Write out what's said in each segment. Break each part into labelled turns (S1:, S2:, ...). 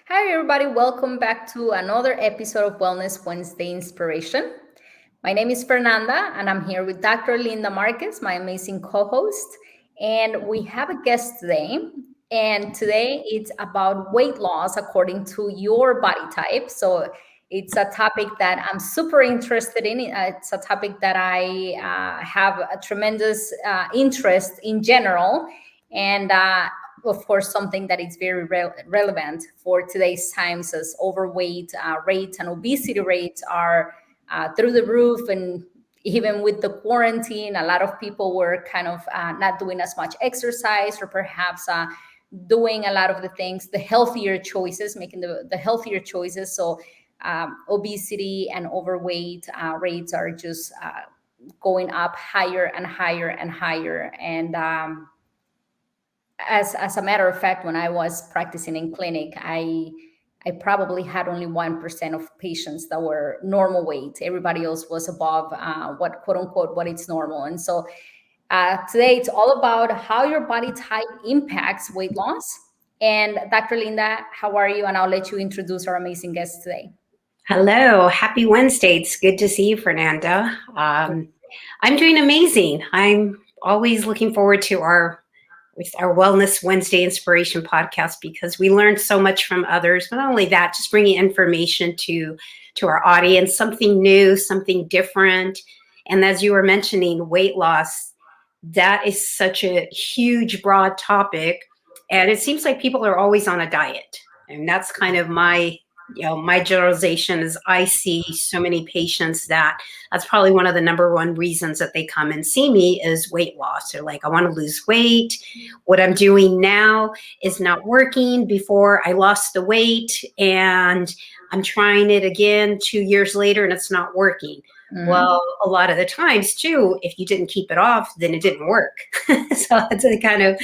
S1: Hi, everybody. Welcome back to another episode of Wellness Wednesday Inspiration. My name is Fernanda, and I'm here with Dr. Linda Marquez, my amazing co host. And we have a guest today. And today it's about weight loss according to your body type. So it's a topic that I'm super interested in. It's a topic that I have a tremendous interest in general. And of course, something that is very relevant for today's times as overweight rates and obesity rates are through the roof. And even with the quarantine, a lot of people were kind of not doing as much exercise or perhaps doing a lot of the things, the healthier choices, making the healthier choices. So obesity and overweight rates are just going up higher and higher and higher. And as a matter of fact, when I was practicing in clinic, I probably had only 1% of patients that were normal weight. Everybody else was above what quote unquote what is normal. And so today it's all about how your body type impacts weight loss. And Dr. Linda, how are you? And I'll let you introduce our amazing guest today.
S2: Hello, happy Wednesday. It's good to see you, Fernanda. I'm doing amazing. I'm always looking forward to our Wellness Wednesday Inspiration podcast because we learn so much from others. But not only that, just bringing information to our audience, something new, something different. And as you were mentioning, weight loss, that is such a huge, broad topic. And it seems like people are always on a diet. And that's kind of my generalization is I see so many patients that's probably one of the number one reasons that they come and see me is weight loss. They're like, I want to lose weight. What I'm doing now is not working. Before I lost the weight and I'm trying it again 2 years later and it's not working. Mm-hmm. Well, a lot of the times too, if you didn't keep it off, then it didn't work. So to kind of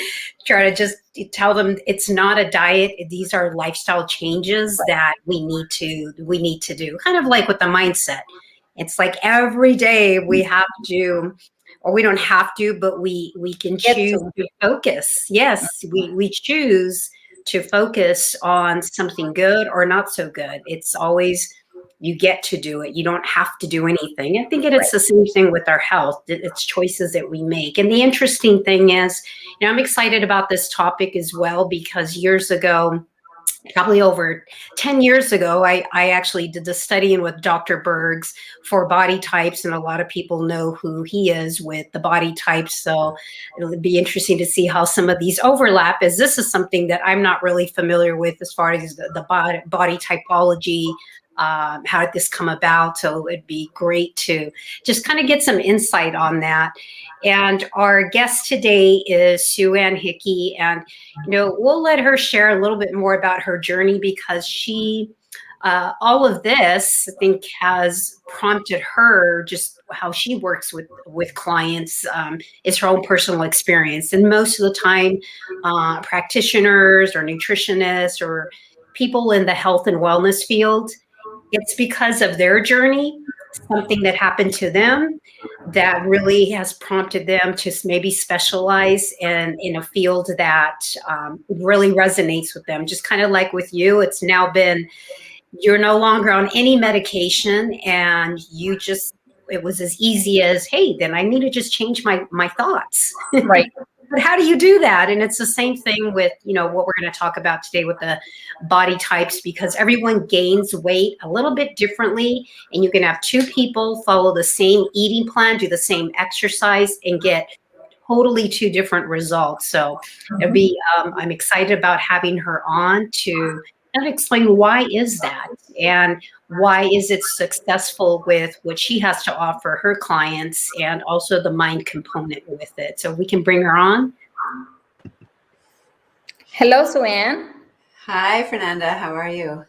S2: try to just tell them it's not a diet. These are lifestyle changes that we need to do. Kind of like with the mindset. It's like every day we have to, or we don't have to, but we can choose to focus. Yes, we choose to focus on something good or not so good. It's always you get to do it. You don't have to do anything. I think it's the same thing with our health. It's choices that we make. And the interesting thing is, I'm excited about this topic as well because years ago, probably over 10 years ago, I actually did the studying with Dr. Bergs for body types, and a lot of people know who he is with the body types. So it'll be interesting to see how some of these overlap, as this is something that I'm not really familiar with as far as the body typology. How did this come about? So it'd be great to just kind of get some insight on that. And our guest today is Anne Hickey. And, we'll let her share a little bit more about her journey because she, all of this, I think, has prompted her just how she works with clients is her own personal experience. And most of the time, practitioners or nutritionists or people in the health and wellness field, it's because of their journey, something that happened to them that really has prompted them to maybe specialize in a field that really resonates with them. Just kind of like with you, it's now been, you're no longer on any medication and it was as easy as, hey, then I need to just change my thoughts.
S1: Right.
S2: But how do you do that? And it's the same thing with, what we're going to talk about today with the body types, because everyone gains weight a little bit differently. And you can have two people follow the same eating plan, do the same exercise, and get totally two different results. So it'll be, I'm excited about having her on to kind of explain why is that and why is it successful with what she has to offer her clients and also the mind component with it. So we can bring her on.
S1: Hello, Suen.
S3: Hi, Fernanda. How are you?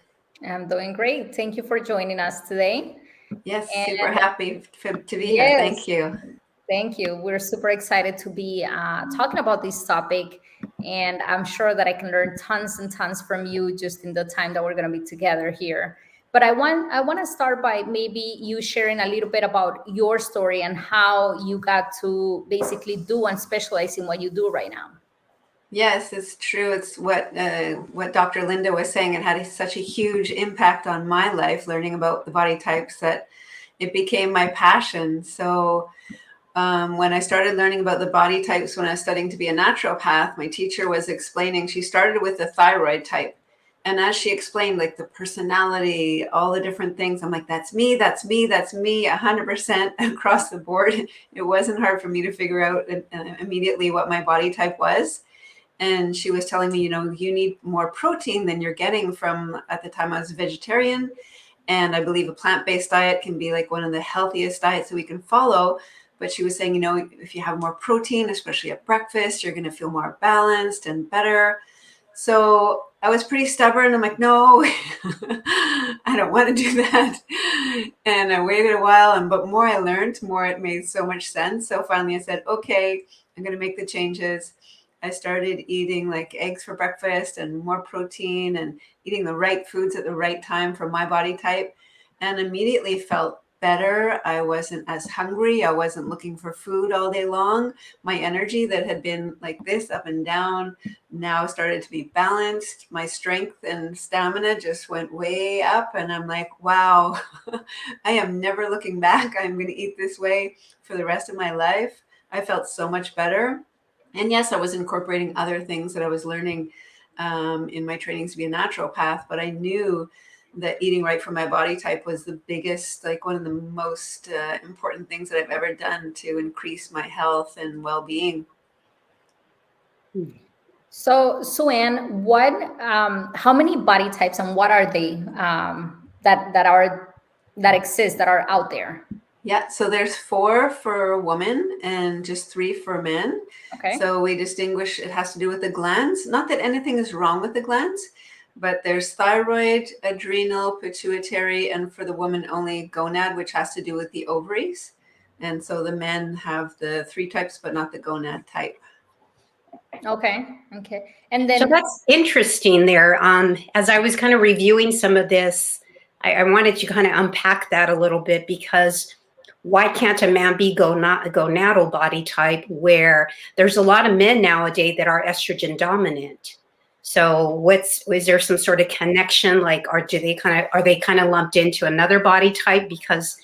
S1: I'm doing great. Thank you for joining us today.
S3: Yes, super happy to be here. Thank you.
S1: Thank you. We're super excited to be talking about this topic. And I'm sure that I can learn tons and tons from you just in the time that we're going to be together here. But I want to start by maybe you sharing a little bit about your story and how you got to basically do and specialize in what you do right now.
S3: Yes, it's true. It's what Dr. Linda was saying. It had such a huge impact on my life, learning about the body types, that it became my passion. So when I started learning about the body types, when I was studying to be a naturopath, my teacher was explaining, she started with the thyroid type. And as she explained, like the personality, all the different things, I'm like, that's me, that's me, that's me, 100% across the board. It wasn't hard for me to figure out immediately what my body type was. And she was telling me, you need more protein than you're getting from, at the time I was a vegetarian. And I believe a plant-based diet can be like one of the healthiest diets that we can follow. But she was saying, if you have more protein, especially at breakfast, you're going to feel more balanced and better. So I was pretty stubborn. I'm like, no, I don't want to do that. And I waited a while, but more I learned, more it made so much sense. So finally I said, okay, I'm going to make the changes. I started eating like eggs for breakfast and more protein and eating the right foods at the right time for my body type, and immediately felt better. I wasn't as hungry. I wasn't looking for food all day long. My energy that had been like this up and down now started to be balanced. My strength and stamina just went way up. And I'm like, wow, I am never looking back. I'm going to eat this way for the rest of my life. I felt so much better. And yes, I was incorporating other things that I was learning in my trainings to be a naturopath, but I knew that eating right for my body type was the biggest, like one of the most important things that I've ever done to increase my health and well-being.
S1: So, Suen, how many body types and what are they that exist, that are out there?
S3: Yeah, so there's 4 for women and just 3 for men.
S1: Okay.
S3: So we distinguish, it has to do with the glands. Not that anything is wrong with the glands, but there's thyroid, adrenal, pituitary, and for the woman only gonad, which has to do with the ovaries. And so the men have the 3 types, but not the gonad type.
S1: Okay. And then,
S2: so that's interesting there. As I was kind of reviewing some of this, I wanted to kind of unpack that a little bit, because why can't a man be gonadal body type, where there's a lot of men nowadays that are estrogen dominant? So is there some sort of connection? Like, are they kind of lumped into another body type? Because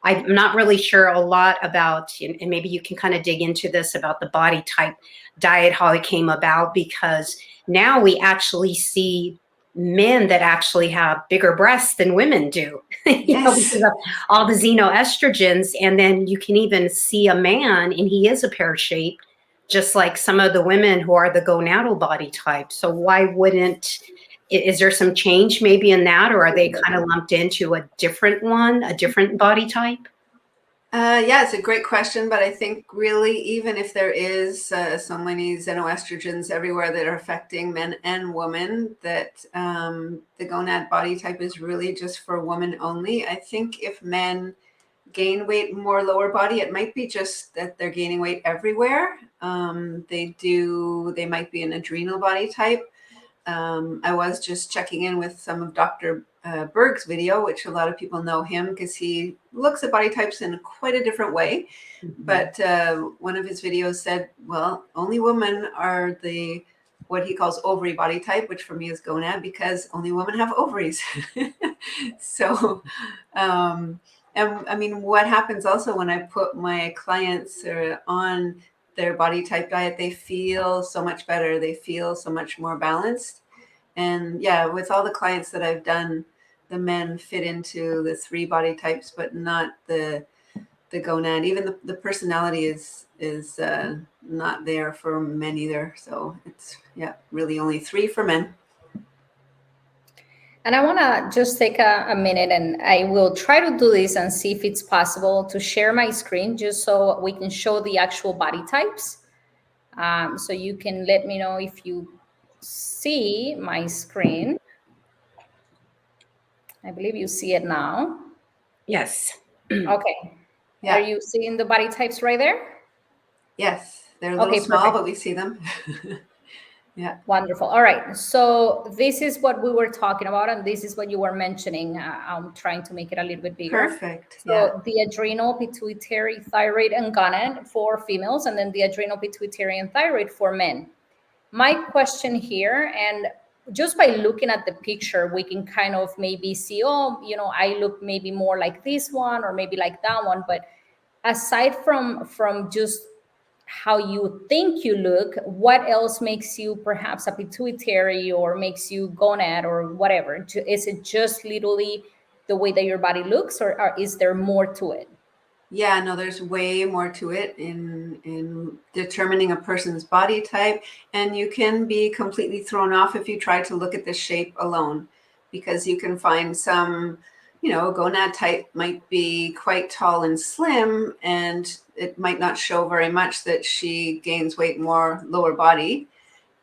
S2: I'm not really sure a lot about, and maybe you can kind of dig into this about the body type diet, how it came about, because now we actually see men that actually have bigger breasts than women do,
S3: Yes.
S2: because of all the xenoestrogens. And then you can even see a man and he is a pear shaped, just like some of the women who are the gonadal body type. So why wouldn't, is there some change maybe in that, or are they kind of lumped into a different body type?
S3: Yeah, it's a great question, but I think really, even if there is so many xenoestrogens everywhere that are affecting men and women, that the gonad body type is really just for women only. I think if men gain weight more lower body, it might be just that they're gaining weight everywhere. They might be an adrenal body type. I was just checking in with some of Dr. Berg's video, which a lot of people know him because he looks at body types in quite a different way. Mm-hmm. But one of his videos said, well, only women are what he calls ovary body type, which for me is gonad, because only women have ovaries. So, and I mean, what happens also when I put my clients on their body type diet, they feel so much better. They feel so much more balanced. And yeah, with all the clients that I've done, the men fit into the 3 body types, but not the gonad. Even the personality is not there for men either. So it's really only 3 for men.
S1: And I want to just take a minute, and I will try to do this and see if it's possible to share my screen just so we can show the actual body types. So you can let me know if you see my screen. I believe you see it now.
S2: Yes.
S1: Okay.
S3: Yeah.
S1: Are you seeing the body types right there?
S3: Yes. They're a little small, perfect. But we see them. Yeah.
S1: Wonderful. All right. So this is what we were talking about, and this is what you were mentioning. I'm trying to make it a little bit bigger.
S3: Perfect.
S1: So the adrenal, pituitary, thyroid, and gonad for females, and then the adrenal, pituitary, and thyroid for men. my question here, and just by looking at the picture, we can kind of maybe see, oh, I look maybe more like this one or maybe like that one. But aside from just how you think you look, what else makes you perhaps a pituitary or makes you gonad or whatever? Is it just literally the way that your body looks, or is there more to it?
S3: Yeah, no, there's way more to it in determining a person's body type, and you can be completely thrown off if you try to look at the shape alone, because you can find some, gonad type might be quite tall and slim, and it might not show very much that she gains weight more lower body.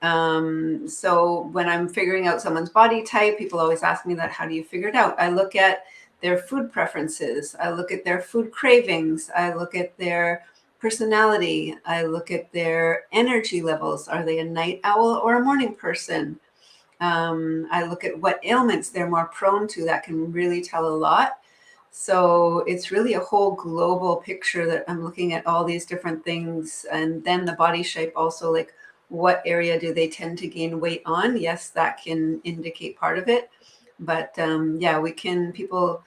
S3: So when I'm figuring out someone's body type, people always ask me that, how do you figure it out? I look at their food preferences. I look at their food cravings. I look at their personality. I look at their energy levels. Are they a night owl or a morning person? I look at what ailments they're more prone to. That can really tell a lot. So it's really a whole global picture that I'm looking at all these different things. And then the body shape also, like what area do they tend to gain weight on? Yes, that can indicate part of it. But yeah, people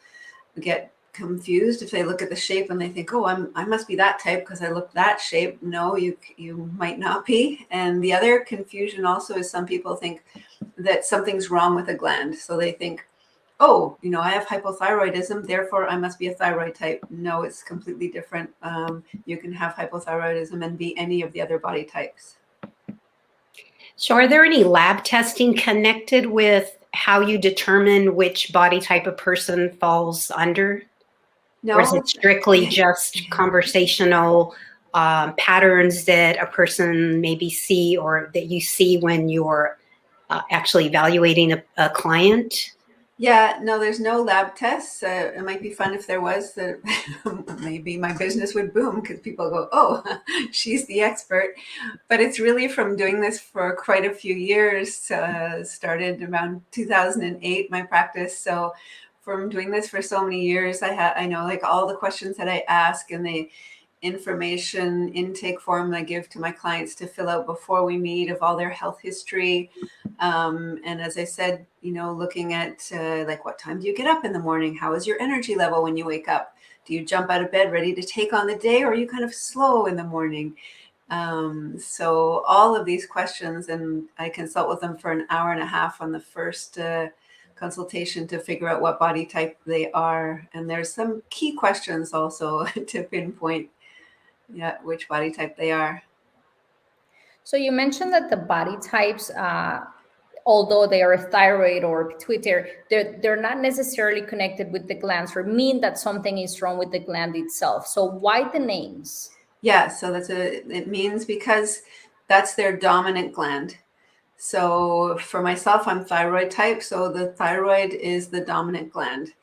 S3: get confused if they look at the shape and they think, oh, I must be that type because I look that shape. No, you might not be. And the other confusion also is some people think that something's wrong with a gland. So they think, oh, I have hypothyroidism, therefore I must be a thyroid type. No, it's completely different. You can have hypothyroidism and be any of the other body types.
S2: So are there any lab testing connected with how you determine which body type a person falls under?
S3: No.
S2: Or is it strictly just conversational patterns that a person maybe see or that you see when you're actually evaluating a client?
S3: Yeah, no, there's no lab tests. It might be fun if there was. Maybe my business would boom because people go, oh, she's the expert. But it's really from doing this for quite a few years. Started around 2008, my practice. So from doing this for so many years, I know like all the questions that I ask and the information intake form I give to my clients to fill out before we meet of all their health history. And as I said, looking at like what time do you get up in the morning? How is your energy level when you wake up? Do you jump out of bed ready to take on the day, or are you kind of slow in the morning? So all of these questions, and I consult with them for an hour and a half on the first consultation to figure out what body type they are. And there's some key questions also to pinpoint which body type they are.
S1: So you mentioned that the body types, although they are thyroid or pituitary, they're not necessarily connected with the glands or mean that something is wrong with the gland itself. So why the names?
S3: Yeah, so it means because that's their dominant gland. So for myself, I'm thyroid type. So the thyroid is the dominant gland.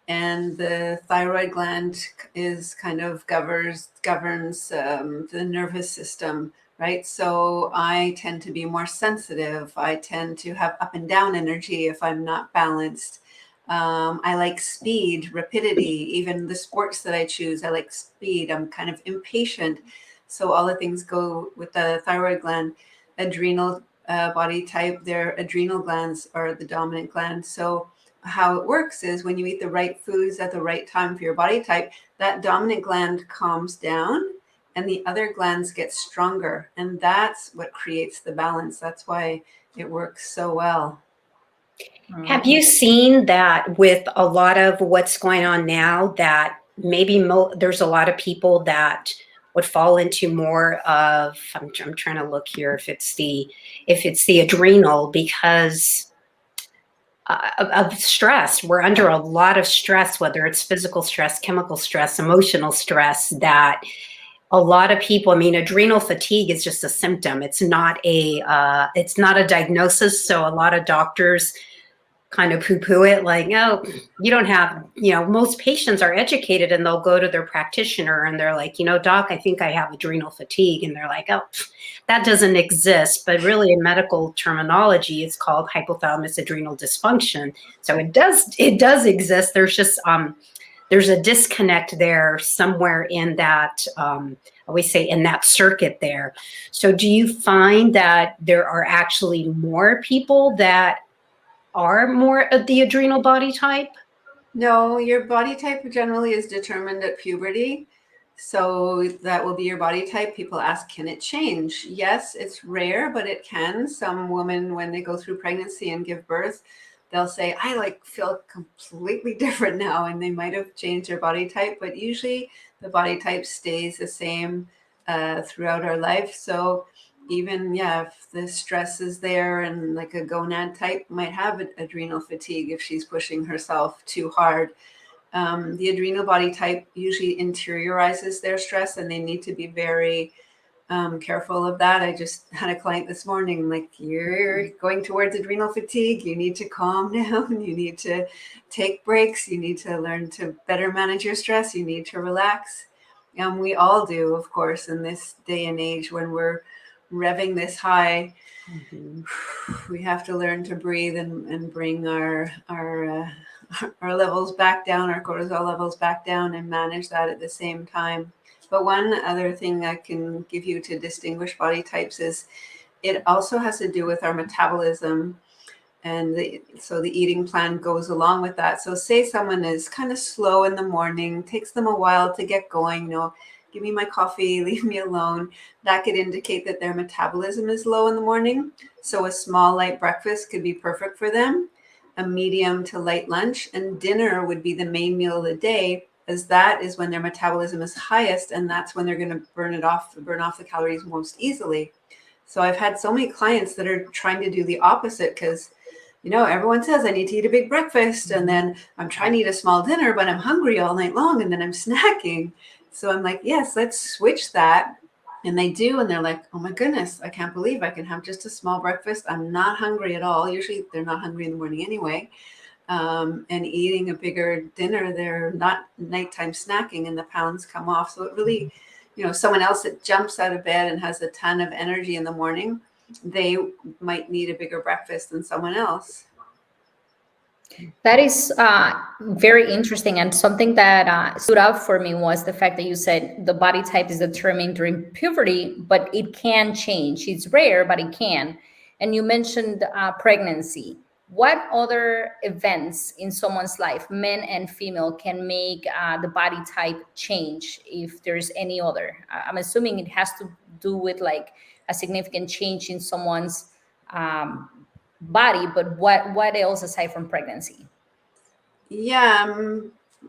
S3: And the thyroid gland is kind of governs the nervous system, right? So I tend to be more sensitive. I tend to have up and down energy if I'm not balanced. I like speed, rapidity, even the sports that I choose. I like speed. I'm kind of impatient. So all the things go with the thyroid gland. Adrenal body type, their adrenal glands are the dominant gland. So how it works is when you eat the right foods at the right time for your body type, that dominant gland calms down and the other glands get stronger. And that's what creates the balance. That's why it works so well.
S2: Have you seen that with a lot of what's going on now, that maybe there's a lot of people that would fall into more of, I'm trying to look here if it's the adrenal, because of stress. We're under a lot of stress, whether it's physical stress, chemical stress, emotional stress, that a lot of people, adrenal fatigue is just a symptom. It's not a diagnosis. So a lot of doctors kind of poo-poo it, like, no, you don't have, most patients are educated and they'll go to their practitioner and they're like, doc, I think I have adrenal fatigue. And they're like, oh, that doesn't exist. But really in medical terminology, it's called hypothalamus adrenal dysfunction. So it does exist. There's just, there's a disconnect there somewhere in that, I always say in that circuit there. So do you find that there are actually more people that are more of the adrenal body type?
S3: No, your body type generally is determined at puberty. So that will be your body type. People ask, can it change? Yes, it's rare, but it can. Some women, when they go through pregnancy and give birth, they'll say, I like feel completely different now. And they might have changed their body type, but usually the body type stays the same throughout our life. So even, yeah, if the stress is there, and like a gonad type might have adrenal fatigue if she's pushing herself too hard. The adrenal body type usually interiorizes their stress, and they need to be very careful of that. I just had a client this morning, like, you're going towards adrenal fatigue. You need to calm down. You need to take breaks. You need to learn to better manage your stress. You need to relax. We all do, of course, in this day and age when we're revving this high. We have to learn to breathe and bring our levels back down, our cortisol levels back down, and manage that at the same time. But one other thing I can give you to distinguish body types is it also has to do with our metabolism. And so the eating plan goes along with that. So say someone is kind of slow in the morning, takes them a while to get going, give me my coffee, leave me alone. That could indicate that their metabolism is low in the morning. So a small light breakfast could be perfect for them, a medium to light lunch, and dinner would be the main meal of the day, as that is when their metabolism is highest, and that's when they're going to burn off the calories most easily. So I've had so many clients that are trying to do the opposite because everyone says I need to eat a big breakfast, and then I'm trying to eat a small dinner, but I'm hungry all night long, and then I'm snacking. So I'm like, yes, let's switch that. And they do, and they're like, oh my goodness, I can't believe I can have just a small breakfast. I'm not hungry at all. Usually they're not hungry in the morning anyway. And eating a bigger dinner, they're not nighttime snacking, and the pounds come off. So it really, someone else that jumps out of bed and has a ton of energy in the morning, they might need a bigger breakfast than someone else.
S1: That is very interesting. And something that stood out for me was the fact that you said the body type is determined during puberty, but it can change. It's rare, but it can. And you mentioned pregnancy. What other events in someone's life, men and female, can make the body type change, if there's any other? I'm assuming it has to do with like a significant change in someone's body, but what else aside from pregnancy?
S3: Yeah,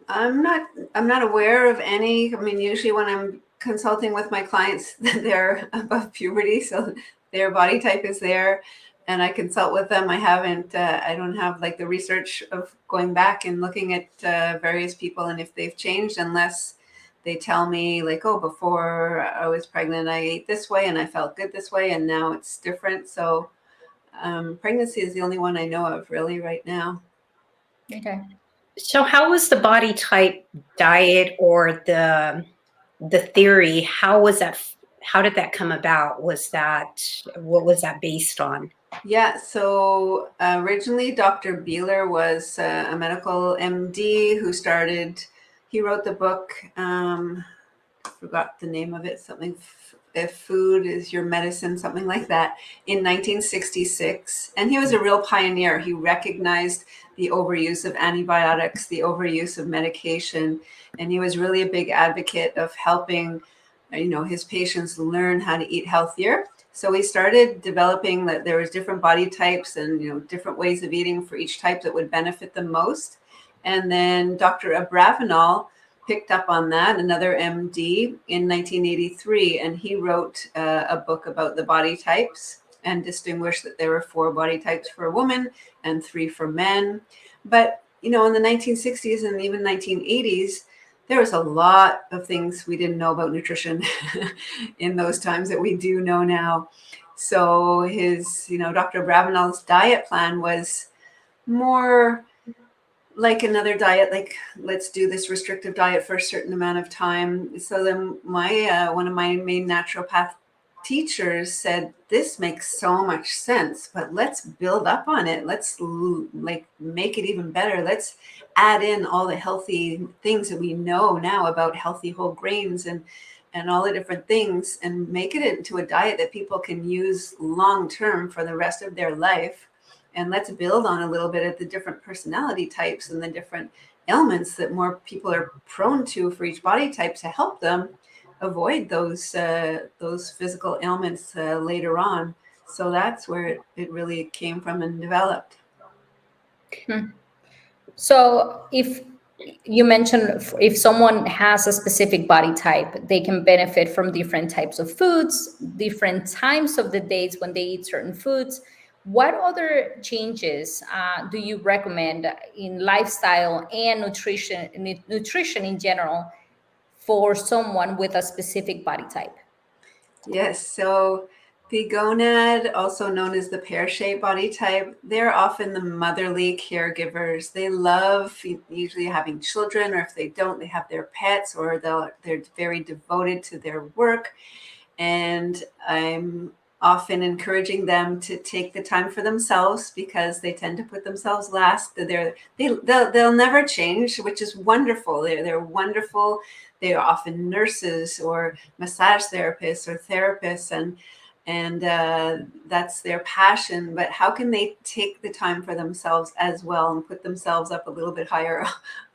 S3: I'm not aware of any. I mean, usually when I'm consulting with my clients, they're above puberty, so their body type is there, and I consult with them. I don't have like the research of going back and looking at various people and if they've changed, unless they tell me like, oh, before I was pregnant, I ate this way and I felt good this way, and now it's different. So pregnancy is the only one I know of really right now.
S1: Okay.
S2: So how was the body type diet, or the theory? How did that come about? What was that based on?
S3: Yeah, so originally Dr. Beeler was a medical MD who he wrote the book, forgot the name of it, something, If Food is Your Medicine, something like that, in 1966. And he was a real pioneer. He recognized the overuse of antibiotics, the overuse of medication, and he was really a big advocate of helping, his patients learn how to eat healthier. So we started developing that there was different body types and different ways of eating for each type that would benefit them most. And then Dr. Abravanel picked up on that, another MD, in 1983, and he wrote a book about the body types and distinguished that there were 4 body types for a woman and 3 for men. But in the 1960s and even 1980s, there was a lot of things we didn't know about nutrition in those times that we do know now. So his, Dr. Bravenel's diet plan was more like another diet, like let's do this restrictive diet for a certain amount of time. So then one of my main naturopath teachers said, this makes so much sense, but let's build up on it. Let's like make it even better. Let's add in all the healthy things that we know now about healthy whole grains and all the different things, and make it into a diet that people can use long term for the rest of their life. And let's build on a little bit of the different personality types and the different ailments that more people are prone to for each body type, to help them avoid those physical ailments later on. So that's where it really came from and developed.
S1: So if you mentioned, if someone has a specific body type, they can benefit from different types of foods, different times of the days when they eat certain foods. What other changes do you recommend in lifestyle and nutrition in general for someone with a specific body type?
S3: Yes, so the gonad, also known as the pear-shaped body type, they're often the motherly caregivers. They love usually having children, or if they don't, they have their pets, or they're very devoted to their work. And I'm often encouraging them to take the time for themselves, because they tend to put themselves last. They'll never change, which is wonderful. They're wonderful. They are often nurses or massage therapists or therapists, and that's their passion. But how can they take the time for themselves as well and put themselves up a little bit higher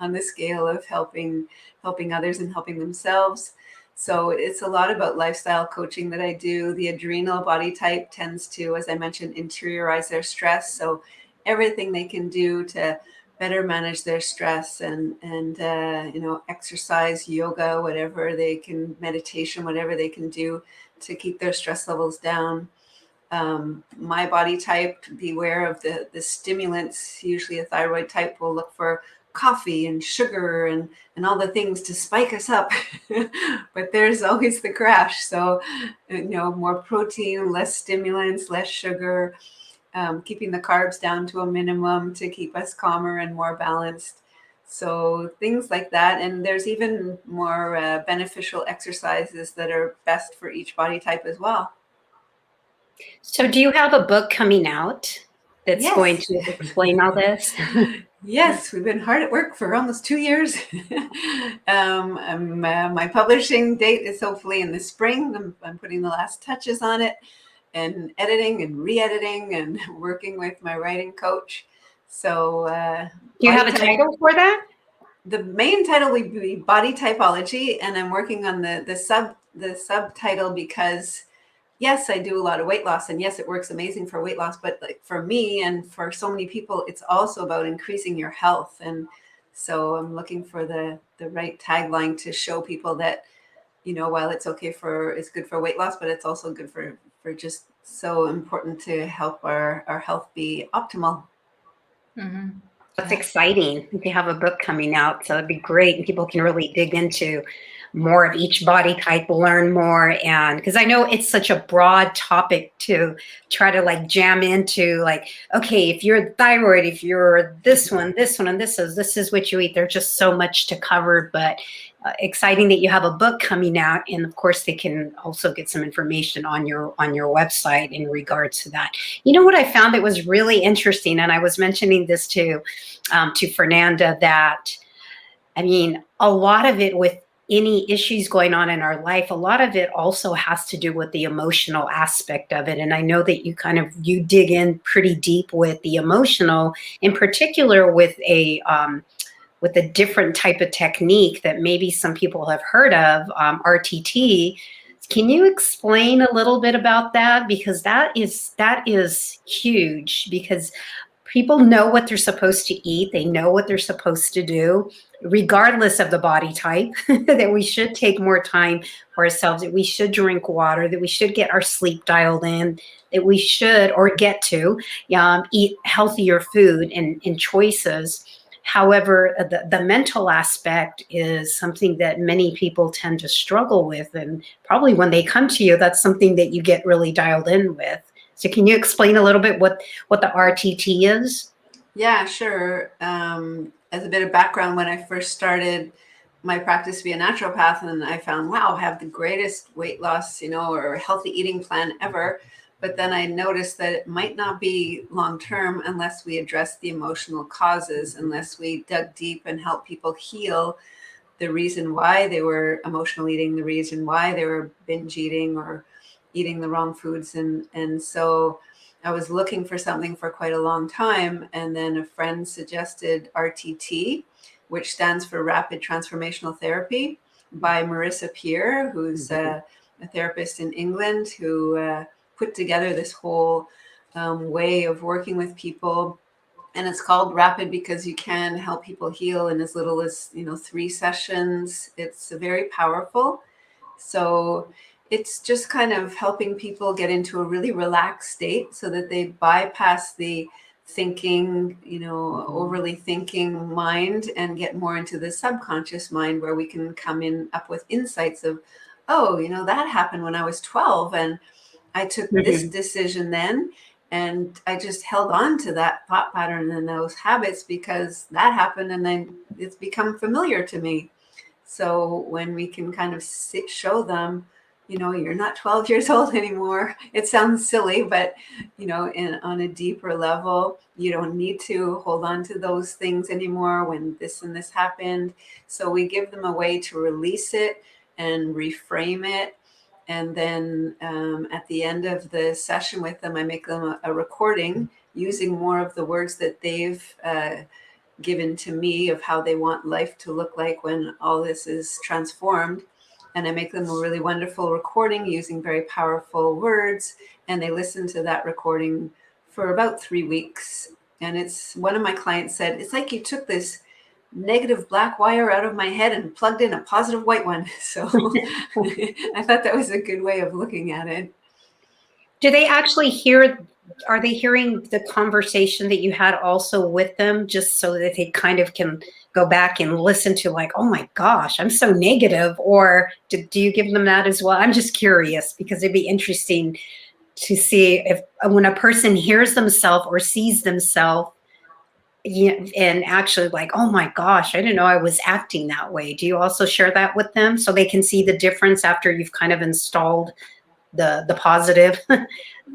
S3: on the scale of helping others and helping themselves? So it's a lot about lifestyle coaching that I do. The adrenal body type tends to, as I mentioned, interiorize their stress. So everything they can do to better manage their stress, and exercise, yoga, whatever they can, meditation, whatever they can do to keep their stress levels down. My body type, beware of the stimulants. Usually a thyroid type will look for coffee and sugar and all the things to spike us up. But there's always the crash. So, more protein, less stimulants, less sugar, keeping the carbs down to a minimum to keep us calmer and more balanced. So things like that. And there's even more beneficial exercises that are best for each body type as well.
S2: So do you have a book coming out that's going
S3: Yes.
S2: to explain all this?
S3: Yes, we've been hard at work for almost 2 years. My publishing date is hopefully in the spring. I'm putting the last touches on it, and editing and re-editing and working with my writing coach. So
S2: Do you have a title for that?
S3: The main title would be Body Typology, and I'm working on the subtitle, because yes, I do a lot of weight loss, and yes, it works amazing for weight loss, but like for me and for so many people, it's also about increasing your health. And so I'm looking for the right tagline to show people that, while it's good for weight loss, but it's also good for just so important to help our health be optimal.
S1: Mm-hmm.
S2: That's exciting if you have a book coming out. So it'd be great. And people can really dig into more of each body type, learn more. And because I know it's such a broad topic to try to like jam into, like, okay, if you're thyroid, if you're this one, and this is what you eat. There's just so much to cover, but exciting that you have a book coming out. And of course they can also get some information on your website in regards to that. You know what I found that was really interesting, and I was mentioning this to Fernanda, that I mean, a lot of it with any issues going on in our life, a lot of it also has to do with the emotional aspect of it. And I know that you dig in pretty deep with the emotional, in particular with a different type of technique that maybe some people have heard of, RTT. Can you explain a little bit about that? Because that is huge, because people know what they're supposed to eat. They know what they're supposed to do, regardless of the body type, that we should take more time for ourselves, that we should drink water, that we should get our sleep dialed in, that we should, or get to, eat healthier food and choices. However, the mental aspect is something that many people tend to struggle with. And probably when they come to you, that's something that you get really dialed in with. So can you explain a little bit what the RTT is?
S3: Yeah, sure. As a bit of background, when I first started my practice to be a naturopath, and I found, wow, I have the greatest weight loss, or healthy eating plan ever. But then I noticed that it might not be long-term unless we address the emotional causes, unless we dug deep and help people heal the reason why they were emotional eating, the reason why they were binge eating or eating the wrong foods. And so I was looking for something for quite a long time. And then a friend suggested RTT, which stands for Rapid Transformational Therapy, by Marissa Peer, who's a therapist in England who put together this whole way of working with people. And it's called Rapid because you can help people heal in as little as 3 sessions. It's very powerful. So it's just kind of helping people get into a really relaxed state so that they bypass the thinking, overly thinking mind, and get more into the subconscious mind, where we can come in up with insights of, oh, that happened when I was 12 and I took this decision then, and I just held on to that thought pattern and those habits because that happened, and then it's become familiar to me. So when we can kind of show them, you're not 12 years old anymore. It sounds silly, but on a deeper level, you don't need to hold on to those things anymore when this and this happened. So we give them a way to release it and reframe it. And then at the end of the session with them, I make them a recording using more of the words that they've given to me of how they want life to look like when all this is transformed. And I make them a really wonderful recording using very powerful words. And they listen to that recording for about 3 weeks. And it's, one of my clients said, it's like you took this negative black wire out of my head and plugged in a positive white one. So I thought that was a good way of looking at it.
S2: Do they actually hear, are they hearing the conversation that you had also with them, just so that they kind of can go back and listen to, like, oh my gosh, I'm so negative? Or do you give them that as well? I'm just curious, because it'd be interesting to see if when a person hears themselves or sees themselves, and actually like, oh my gosh, I didn't know I was acting that way. Do you also share that with them so they can see the difference after you've kind of installed the positive?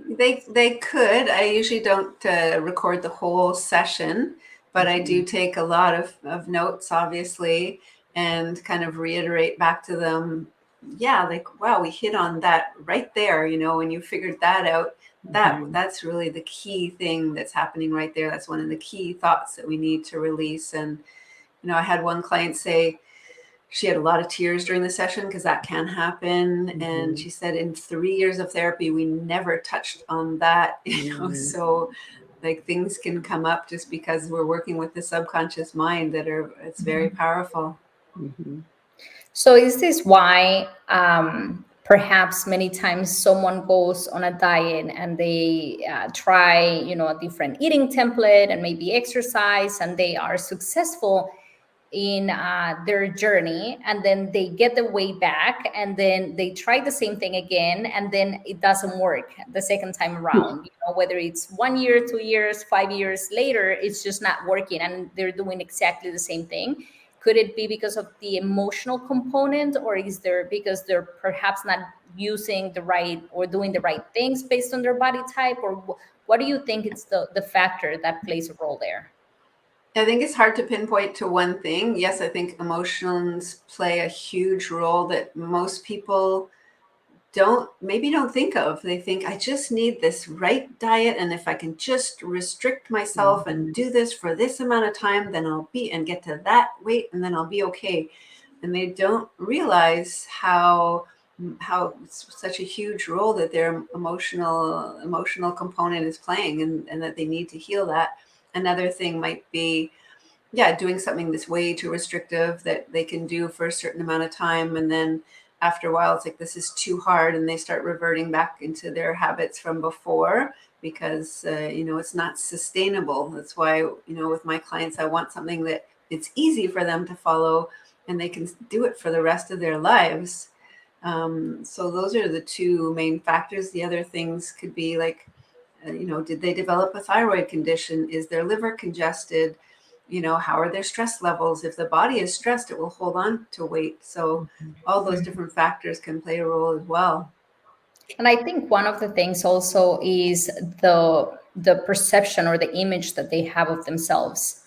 S3: They could. I usually don't record the whole session, but I do take a lot of notes, obviously, and kind of reiterate back to them, yeah, like, wow, we hit on that right there, when you figured that out. That's really the key thing that's happening right there. That's one of the key thoughts that we need to release. And I had one client say she had a lot of tears during the session, because that can happen. And she said, in 3 years of therapy, we never touched on that. So like, things can come up just because we're working with the subconscious mind it's very powerful.
S1: So is this why perhaps many times someone goes on a diet and they try, a different eating template and maybe exercise, and they are successful in their journey, and then they get the way back, and then they try the same thing again, and then it doesn't work the second time around, whether it's 1 year, 2 years, 5 years later, it's just not working, and they're doing exactly the same thing. Could it be because of the emotional component, or is there because they're perhaps not using the right or doing the right things based on their body type? Or what do you think it's the factor that plays a role there?
S3: I think it's hard to pinpoint to one thing. Yes, I think emotions play a huge role that most people don't think of. They think, I just need this right diet, and if I can just restrict myself and do this for this amount of time, then I'll be and get to that weight, and then I'll be okay. And they don't realize how it's such a huge role that their emotional component is playing, and that they need to heal that. Another thing might be, doing something that's way too restrictive that they can do for a certain amount of time, and then after a while it's like, this is too hard, and they start reverting back into their habits from before, because it's not sustainable. That's why with my clients, I want something that it's easy for them to follow, and they can do it for the rest of their lives. So those are the two main factors. The other things could be like, did they develop a thyroid condition? Is their liver congested? how are their stress levels? If the body is stressed, it will hold on to weight. So all those different factors can play a role as well.
S1: And I think one of the things also is the perception or the image that they have of themselves.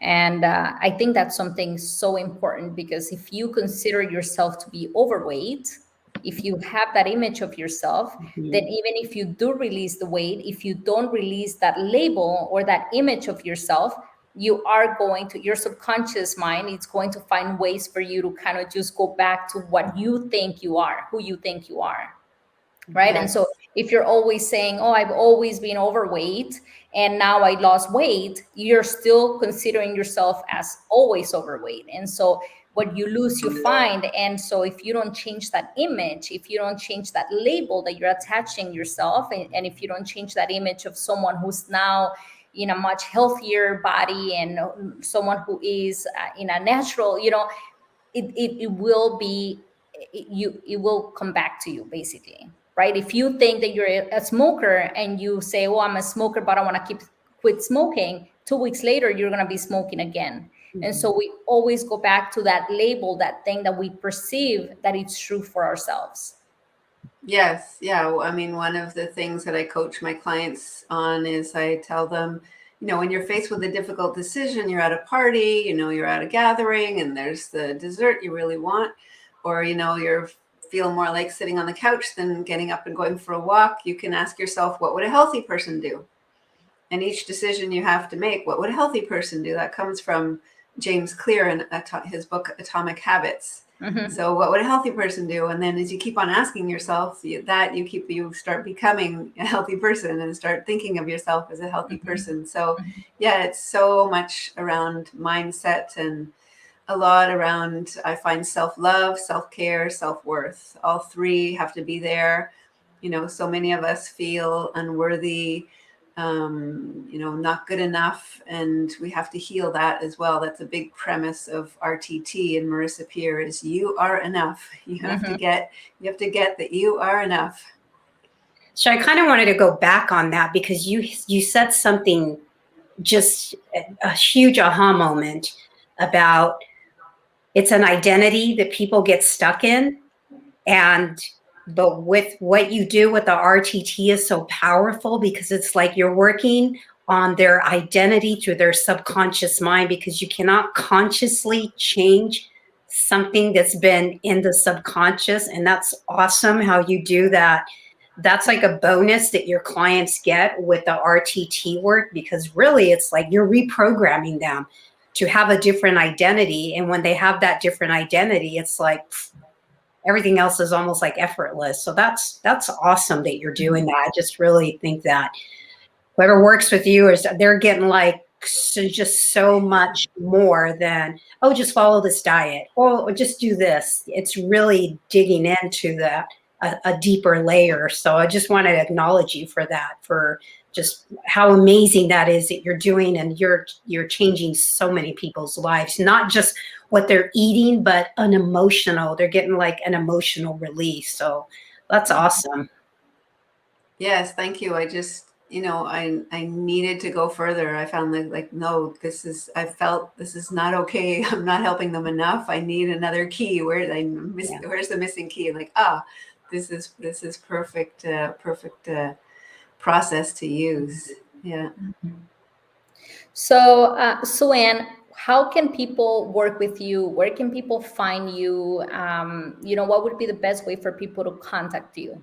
S1: And I think that's something so important, because if you consider yourself to be overweight, if you have that image of yourself, then even if you do release the weight, if you don't release that label or that image of yourself, you are going to, your subconscious mind, it's going to find ways for you to kind of just go back to what you think you are, who you think you are. Right.
S3: Yes.
S1: And so if you're always saying, oh, I've always been overweight and now I lost weight, you're still considering yourself as always overweight. And so what you lose, you find. And so if you don't change that image, if you don't change that label that you're attaching yourself, and if you don't change that image of someone who's now in a much healthier body and someone who is in a natural, it will be, it will come back to you basically. Right? If you think that you're a smoker and you say, oh, I'm a smoker, but I want to quit smoking, 2 weeks later, you're going to be smoking again. And so we always go back to that label, that thing that we perceive that it's true for ourselves.
S3: Yes. Yeah. I mean, one of the things that I coach my clients on is I tell them, when you're faced with a difficult decision, you're at a party, you're at a gathering and there's the dessert you really want, or, you're feel more like sitting on the couch than getting up and going for a walk, you can ask yourself, what would a healthy person do? And each decision you have to make, what would a healthy person do? That comes from James Clear in his book, Atomic Habits.
S1: Mm-hmm.
S3: So what would a healthy person do? And then as you keep on asking yourself that, you start becoming a healthy person and start thinking of yourself as a healthy person. So yeah, it's so much around mindset and a lot around, I find, self-love, self-care, self-worth. All three have to be there. So many of us feel unworthy, not good enough, and we have to heal that as well. That's a big premise of RTT and Marissa Peer is you are enough. You have to get that you are enough.
S2: So I kind of wanted to go back on that because you said something, just a huge aha moment about it's an identity that people get stuck in. But with what you do with the RTT is so powerful because it's like you're working on their identity through their subconscious mind, because you cannot consciously change something that's been in the subconscious. And that's awesome how you do that. That's like a bonus that your clients get with the RTT work, because really it's like you're reprogramming them to have a different identity. And when they have that different identity, it's like everything else is almost like effortless. So that's awesome that you're doing that. I just really think that whoever works with you is they're getting like just so much more than, oh, just follow this diet or just do this. It's really digging into that a deeper layer. So I just want to acknowledge you for that, for just how amazing that is that you're doing, and you're changing so many people's lives, not just what they're eating, but they're getting like an emotional release. So that's awesome.
S3: Yes, thank you. I just, I needed to go further. I found like, no, I felt this is not okay. I'm not helping them enough. I need another key. Where's the missing key? Like, this is perfect process to use. Yeah.
S1: So, Suen, how can people work with you? Where can people find you? What would be the best way for people to contact you?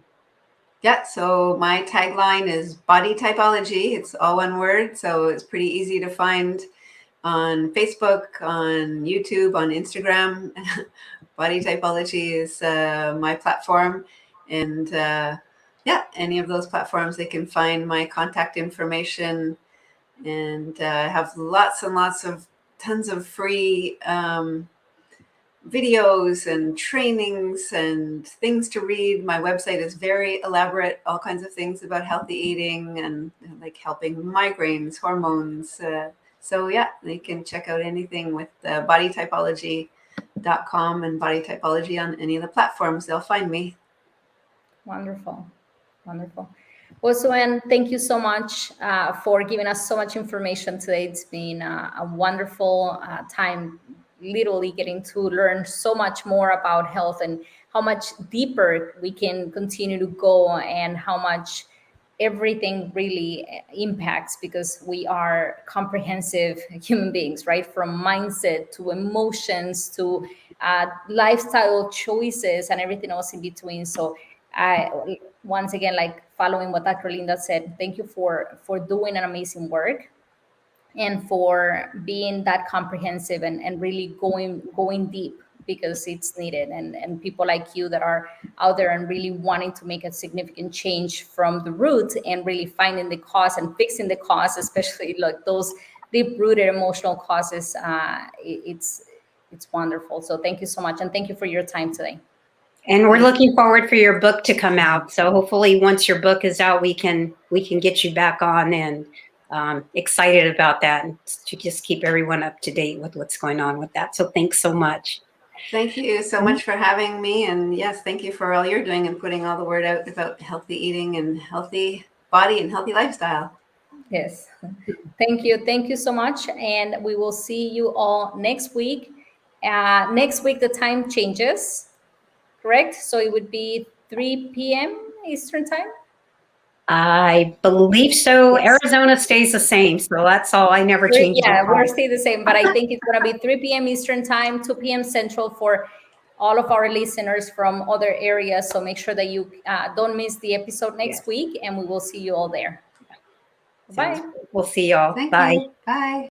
S3: Yeah, so my tagline is Bodytypology. It's all one word, so it's pretty easy to find on Facebook, on YouTube, on Instagram. Bodytypology is my platform, and any of those platforms, they can find my contact information, and I have lots and lots of tons of free videos and trainings and things to read. My website is very elaborate, all kinds of things about healthy eating and like helping migraines, hormones. So yeah, they can check out anything with bodytypology.com and Bodytypology on any of the platforms. They'll find me.
S1: Wonderful. Wonderful. Well, Suen, thank you so much for giving us so much information today. It's been a wonderful time, literally getting to learn so much more about health and how much deeper we can continue to go, and how much everything really impacts, because we are comprehensive human beings, right? From mindset to emotions to lifestyle choices and everything else in between. So I, once again, like following what Dr. Linda said, thank you for doing an amazing work, and for being that comprehensive, and really going deep, because it's needed. And people like you that are out there and really wanting to make a significant change from the root, and really finding the cause and fixing the cause, especially like those deep rooted emotional causes. It's wonderful. So thank you so much, and thank you for your time today.
S2: And we're looking forward for your book to come out. So hopefully once your book is out, we can get you back on, and excited about that, and to just keep everyone up to date with what's going on with that. So thanks so much.
S3: Thank you so much for having me. And yes, thank you for all you're doing and putting all the word out about healthy eating and healthy body and healthy lifestyle.
S1: Yes. Thank you. Thank you so much. And we will see you all next week. Next week, the time changes, correct? So it would be 3 p.m. Eastern time.
S2: I believe so.
S1: Yes.
S2: Arizona stays the same. So that's all. I never change
S1: Yeah,
S2: it.
S1: we're still the same, but I think it's going to be 3 p.m. Eastern time, 2 p.m. Central for all of our listeners from other areas. So make sure that you don't miss the episode next week, and we will see you all there. Bye.
S2: We'll see y'all.
S3: Thank
S2: Bye.
S3: you. Bye.